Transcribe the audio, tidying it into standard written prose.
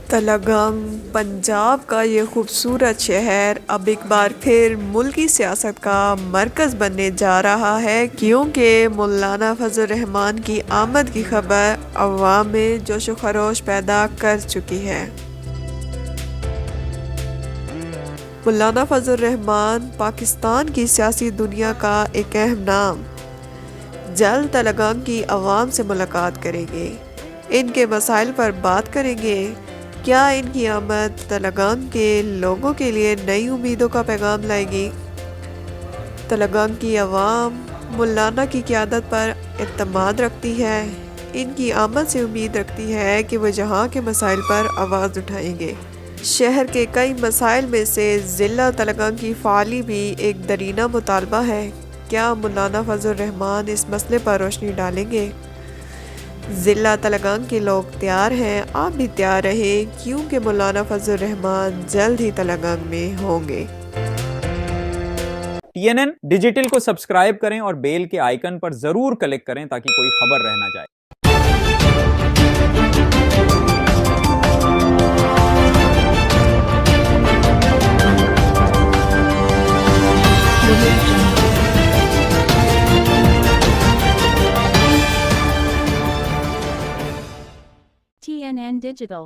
तलगंग पंजाब का ये खूबसूरत शहर अब एक बार फिर मुल्की सियासत का मरकज़ बनने जा रहा है, क्योंकि मौलाना फजल रहमान की आमद की खबर अवाम में जोश व खरोश पैदा कर चुकी है। मौलाना फजल रहमान पाकिस्तान की सियासी दुनिया का एक अहम नाम जल्द तलगंग की आवाम से मुलाकात करेंगे, इनके मसाइल पर बात करेंगे। क्या इनकी आमद तलगंग के लोगों के लिए नई उम्मीदों का पैगाम लाएगी? तलगंग की आवाम मौलाना की क़यादत पर एतमाद रखती है, इनकी आमद से उम्मीद रखती है कि वह जहाँ के मसाइल पर आवाज़ उठाएंगे। शहर के कई मसाइल में से ज़िला तलगंग की फ़ाली भी एक दरीना मुतालबा है। क्या मौलाना फजल रहमान इस मसले पर रोशनी डालेंगे? ज़िला तलगंग के लोग तैयार हैं, आप भी तैयार रहें, क्योंकि मौलाना फजल रहमान जल्द ही तलगंग में होंगे। TNN डिजिटल को सब्सक्राइब करें और बेल के आइकन पर जरूर क्लिक करें ताकि कोई खबर रह ना जाए। TNN Digital